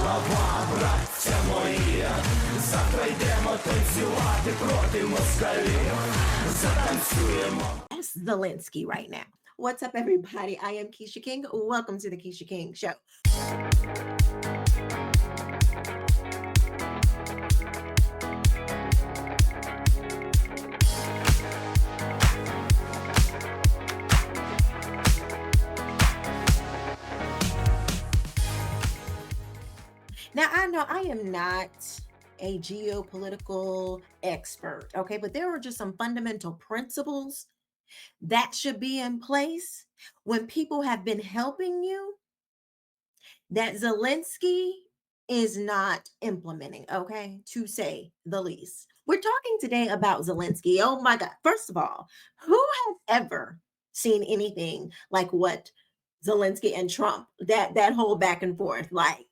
слова, браття мої. Завтра йдемо танцювати проти москалів. Затанцюємо. That's Zelensky right now. What's up, everybody? I am Quisha King. Welcome to the Quisha King Show. Now, I know I am not a geopolitical expert, okay, but there are just some fundamental principles that should be in place when people have been helping you that Zelensky is not implementing, okay, to say the least. We're talking today about Zelensky. Oh my God. First of all, who has ever seen anything like what Zelensky and Trump, that whole back and forth, like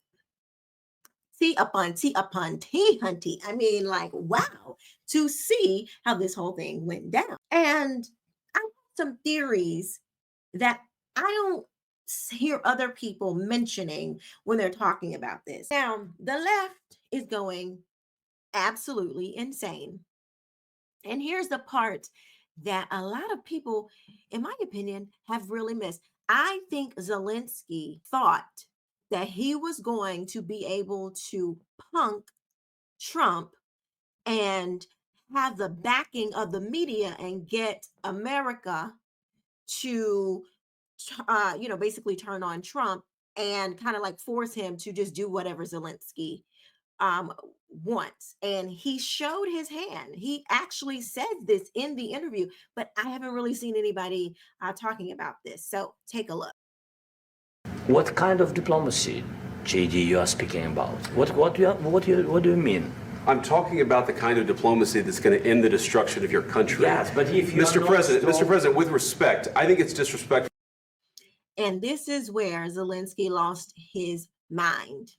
T upon T upon T, hunty. I mean, like, wow, to see how this whole thing went down. And I have some theories that I don't hear other people mentioning when they're talking about this. Now, the left is going absolutely insane. And here's the part that a lot of people, in my opinion, have really missed. I think Zelensky thought that he was going to be able to punk Trump and have the backing of the media and get America to, basically turn on Trump and kind of like force him to just do whatever Zelensky wants. And he showed his hand. He actually said this in the interview, but I haven't really seen anybody talking about this. So take a look. What kind of diplomacy, JD, you are speaking about? What do you mean? I'm talking about the kind of diplomacy that's going to end the destruction of your country. Yes, but if you Mr. President, with respect, I think it's disrespectful. And this is where Zelensky lost his mind.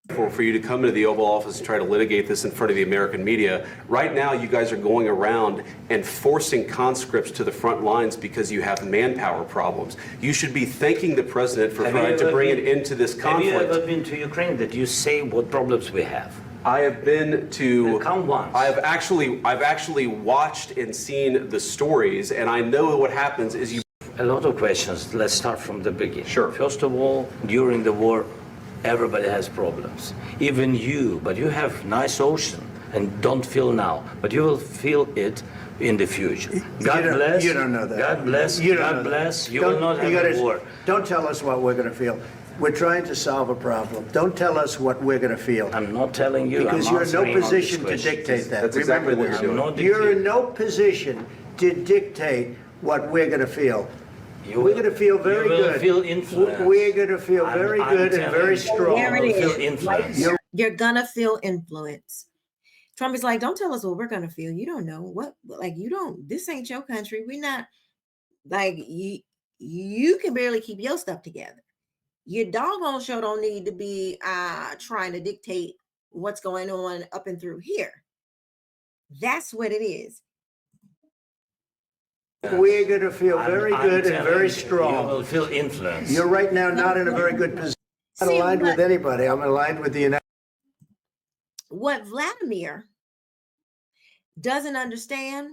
For you to come into the Oval Office and try to litigate this in front of the American media. Right now, you guys are going around and forcing conscripts to the front lines because you have manpower problems. You should be thanking the president for trying to bring an end to this conflict. Have you ever been to Ukraine that you say what problems we have? I have been to. Come once. I've actually watched and seen the stories, and I know what happens is you. A lot of questions. Let's start from the beginning. Sure. First of all, during the war, everybody has problems. Even you, but you have nice ocean and don't feel now, but you will feel it in the future. God bless. You don't know that. God bless. You don't God know bless. that. You will not have a war. Don't tell us what we're going to feel. We're trying to solve a problem. Don't tell us what we're going to feel. I'm not telling you. Because I'm you're in no answering on position to this question. dictate that. That's Remember exactly what this. you're doing. You're in no position to dictate what we're going to feel. We're going to feel very you will good. Feel influence. We're going to feel very good and very strong. There it You will is. feel influence. You're gonna feel influence. Trump is like, don't tell us what we're gonna feel. You don't know what, like, you don't. This ain't your country. We're not like you. You can barely keep your stuff together. Your doggone show don't need to be trying to dictate what's going on up and through here. That's what it is. We're going to feel very I'm good and telling very you, strong. You will feel influence. You're right now not in a very good position. I'm not aligned with anybody. I'm aligned with the United States. What Vladimir doesn't understand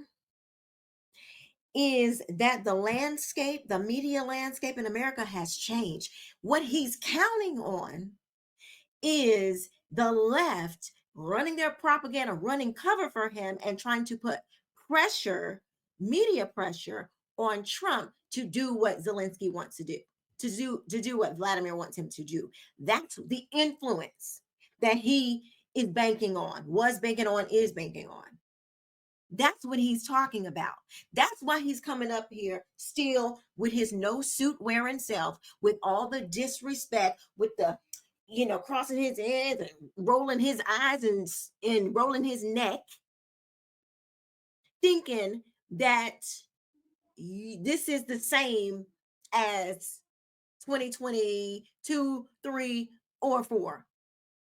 is that the landscape, the media landscape in America has changed. What he's counting on is the left running their propaganda, running cover for him, and trying to put pressure, media pressure on Trump to do what Zelensky wants to do, to do what Vladimir wants him to do. That's the influence that he is banking on, was banking on, is banking on. That's what he's talking about. That's why he's coming up here still with his no suit wearing self, with all the disrespect, with the, crossing his hands and rolling his eyes and rolling his neck, thinking that this is the same as 2022, 3, or 4.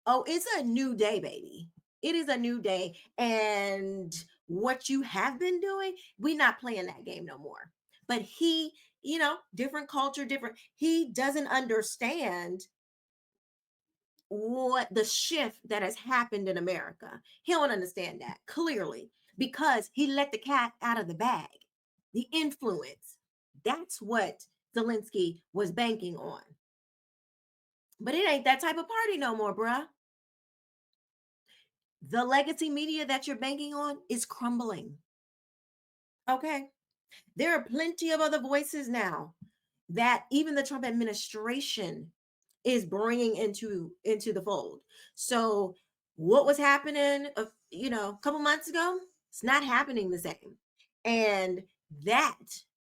Oh, it's a new day, baby. It is a new day. And what you have been doing, we're not playing that game no more. But he, different culture, he doesn't understand what the shift that has happened in America. He don't understand that clearly because he let the cat out of the bag. The influence. That's what Zelensky was banking on. But it ain't that type of party no more, bruh. The legacy media that you're banking on is crumbling. Okay. There are plenty of other voices now that even the Trump administration is bringing into the fold. So what was happening a couple months ago, it's not happening the same. And that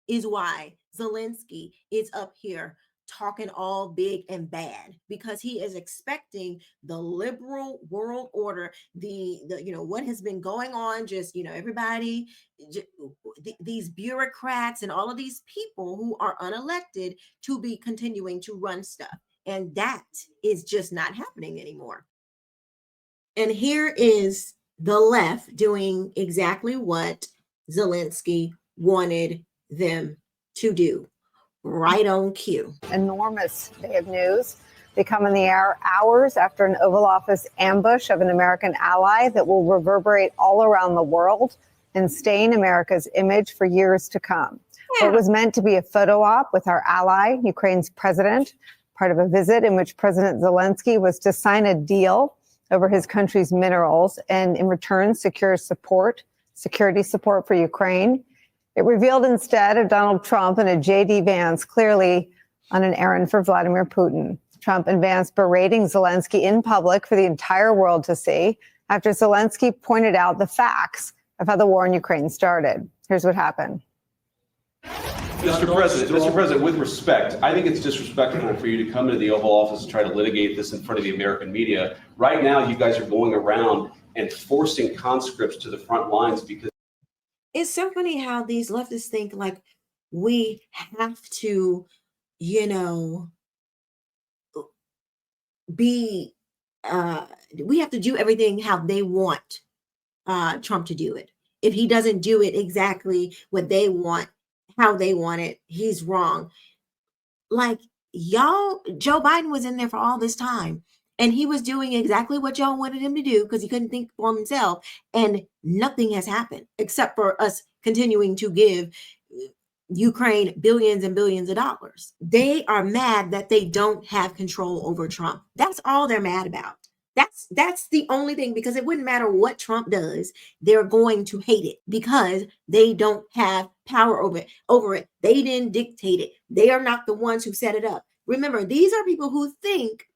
is why Zelensky is up here talking all big and bad, because he is expecting the liberal world order, the what has been going on, just everybody, these bureaucrats and all of these people who are unelected to be continuing to run stuff. And that is just not happening anymore. And here is the left doing exactly what Zelensky wanted them to do. Right on cue. Enormous day of news. They come in the air hours after an Oval Office ambush of an American ally that will reverberate all around the world and stain America's image for years to come. Yeah. It was meant to be a photo op with our ally, Ukraine's president, part of a visit in which President Zelensky was to sign a deal over his country's minerals and in return secure security support for Ukraine. It revealed instead of Donald Trump and a J.D. Vance clearly on an errand for Vladimir Putin. Trump and Vance berating Zelensky in public for the entire world to see after Zelensky pointed out the facts of how the war in Ukraine started. Here's what happened. Mr. President, with respect, I think it's disrespectful for you to come into the Oval Office and try to litigate this in front of the American media. Right now, you guys are going around and forcing conscripts to the front lines because it's so funny how these leftists think like we have to, we have to do everything how they want Trump to do it. If he doesn't do it exactly what they want, how they want it, he's wrong. Like y'all, Joe Biden was in there for all this time. And he was doing exactly what y'all wanted him to do because he couldn't think for himself. And nothing has happened except for us continuing to give Ukraine billions and billions of dollars. They are mad that they don't have control over Trump. That's all they're mad about. That's the only thing, because it wouldn't matter what Trump does. They're going to hate it because they don't have power over it. They didn't dictate it. They are not the ones who set it up. Remember, these are people who think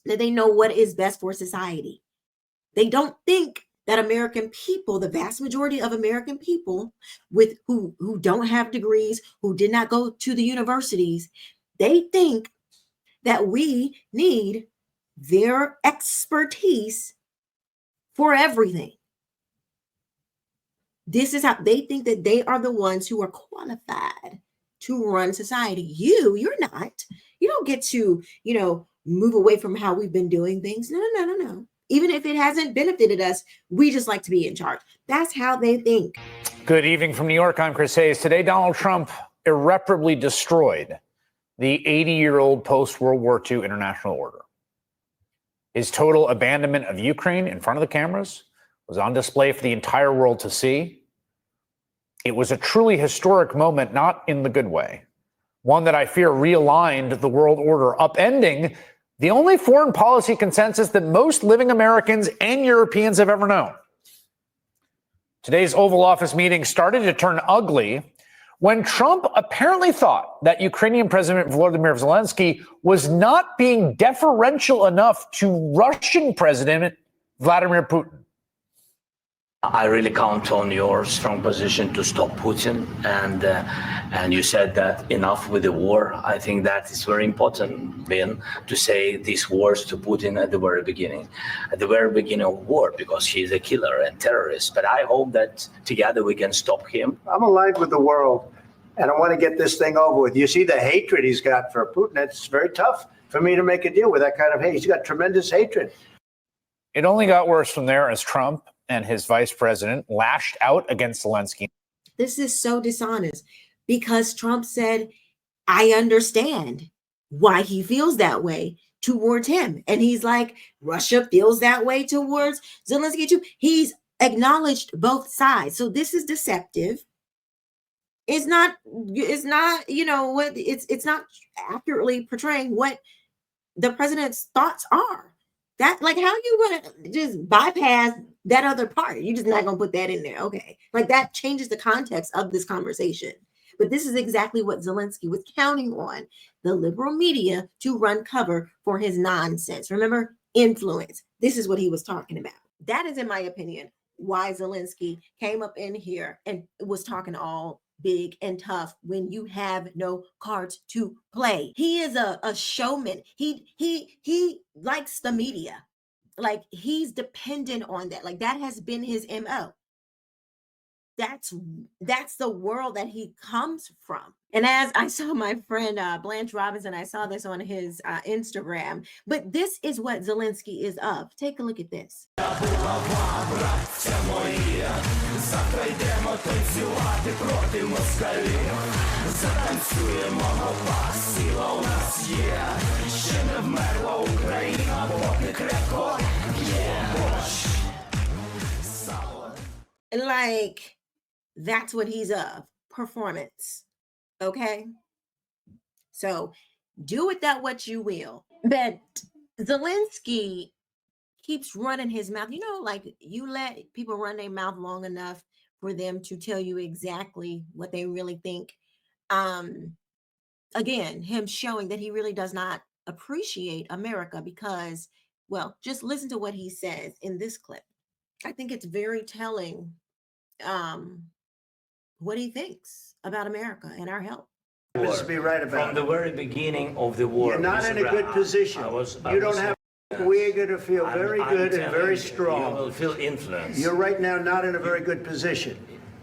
that they know what is best for society. They don't think that American people, the vast majority of American people who don't have degrees, who did not go to the universities, they think that we need their expertise for everything. This is how they think that they are the ones who are qualified to run society. You're not. You don't get to, move away from how we've been doing things. No. Even if it hasn't benefited us, we just like to be in charge. That's how they think. Good evening from New York. I'm Chris Hayes. Today, Donald Trump irreparably destroyed the 80-year-old post-World War II international order. His total abandonment of Ukraine in front of the cameras was on display for the entire world to see. It was a truly historic moment, not in the good way. One that I fear realigned the world order, upending the only foreign policy consensus that most living Americans and Europeans have ever known. Today's Oval Office meeting started to turn ugly when Trump apparently thought that Ukrainian President Volodymyr Zelensky was not being deferential enough to Russian President Vladimir Putin. I really count on your strong position to stop Putin, and you said that enough with the war. I think that is very important, Ben, to say these words to Putin at the very beginning of war, because he's a killer and terrorist. But I hope that together we can stop him. I'm aligned with the world, and I want to get this thing over with. You see the hatred he's got for Putin. It's very tough for me to make a deal with that kind of hate. He's got tremendous hatred. It only got worse from there as Trump and his vice president lashed out against Zelensky. This is so dishonest because Trump said, I understand why he feels that way, towards him. And he's like, Russia feels that way towards Zelensky too. He's acknowledged both sides. So this is deceptive. It's not, you know, what it's not accurately portraying what the president's thoughts are. That, like, how you gonna just bypass that other part? You're just not gonna put that in there. Okay. Like, that changes the context of this conversation. But this is exactly what Zelensky was counting on the liberal media to run cover for his nonsense. Remember, influence. This is what he was talking about. That is, in my opinion, why Zelensky came up in here and was talking all big and tough when you have no cards to play. He is a showman. He likes the media. Like, he's dependent on that. Like, that has been his MO. That's the world that he comes from. And as I saw my friend Blanche Robinson, I saw this on his Instagram, but this is what Zelensky is of. Take a look at this. Браття мої, завтра йдемо танцювати проти москалів. Затанцюємо, мова, сила у нас є. Ще не вмерла Україна, поки крепко є. Like, that's what he's of. Performance. Okay? So do with that what you will. But Zelensky keeps running his mouth. You know, like, you let people run their mouth long enough for them to tell you exactly what they really think. Again, him showing that he really does not appreciate America because, well, just listen to what he says in this clip. I think it's very telling what he thinks about America and our help. Let's be right about From the very beginning of the war. You're not in a good position. You don't have. We're going to feel very good and very strong. You will feel influence. You're right now not in a very good position.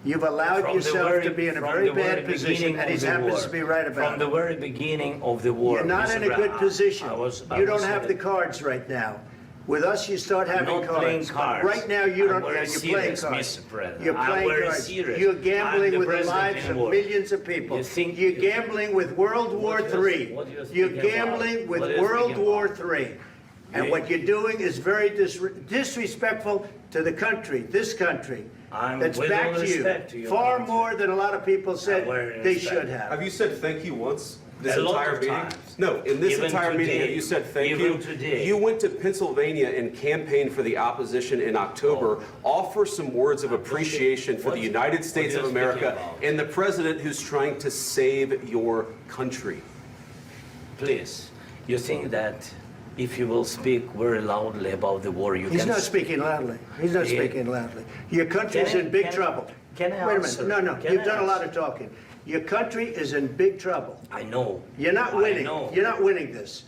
You've allowed yourself to be in a very bad position, and he happens to be right about it. From the very beginning of the war. You're not in a good position. You don't have the cards right now. With us, you start having cards. Right now, you don't. You're playing cards. You're playing cards. You're gambling with the lives of millions of people. You're gambling with World War III. You're gambling with World War III. And what you're doing is very disrespectful to the country, this country. That's back to you. Far more than a lot of people said they should have. Have you said thank you once? This A lot entire of meeting? times. No, in this Even entire meeting, today. have you said thank Even you? today. You went to Pennsylvania and campaigned for the opposition in October. Offer some words of appreciation for the United States of America and the president who's trying to save your country. Please, you think that if you will speak very loudly about the war, you He's can... not speaking loudly. He's not speaking loudly. Your country's in big trouble. Can I Wait a answer? minute. No, Can you've I done a lot answer? of talking. Your country is in big trouble. I know. You're not winning. I know. You're not winning this.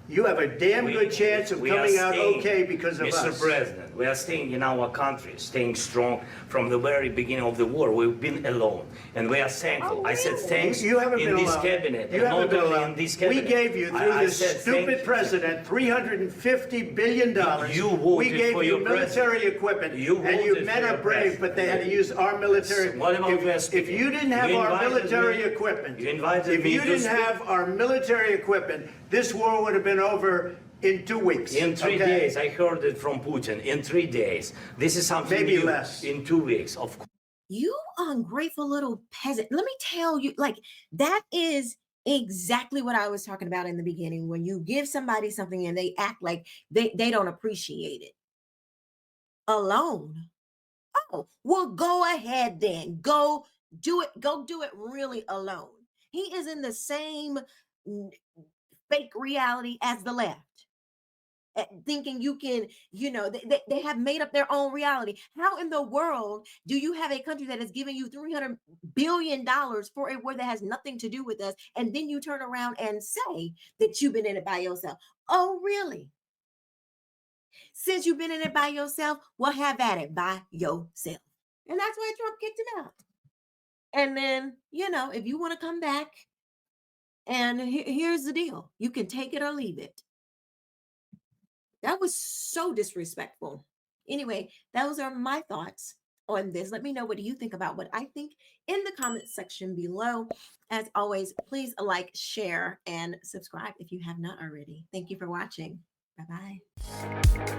You have a damn good chance of coming out okay because of us. Mr. President, we are staying in our country, staying strong from the very beginning of the war. We've been alone, and we are thankful. I said thanks You haven't in been this alone. cabinet, You and haven't not been only alone. in this cabinet. We gave you, through I this said stupid thank you. president, $350 billion. You voted We gave for you your military president. equipment, You and you voted men for are your brave, president. but they had to use our military. What about you If speaking? you didn't have You our invited military me- equipment, you invited if me you to didn't speak. have our military equipment, this war would have been over in 2 weeks. In 3 okay? days, I heard it from Putin. In 3 days, this is something Maybe new. less. In 2 weeks, of course. You ungrateful little peasant. Let me tell you, like, that is exactly what I was talking about in the beginning. When you give somebody something and they act like they don't appreciate it. Alone. Oh, well, go ahead then. Go do it. Go do it really alone. He is in the same fake reality as the left. Thinking you can, they have made up their own reality. How in the world do you have a country that is giving you $300 billion for a war that has nothing to do with us, and then you turn around and say that you've been in it by yourself? Oh, really? Since you've been in it by yourself, well, have at it by yourself. And that's why Trump kicked him out. And then, if you want to come back, and here's the deal. You can take it or leave it. That was so disrespectful. Anyway, those are my thoughts on this. Let me know, what do you think about what I think in the comments section below. As always, please like, share, and subscribe if you have not already. Thank you for watching. Bye-bye.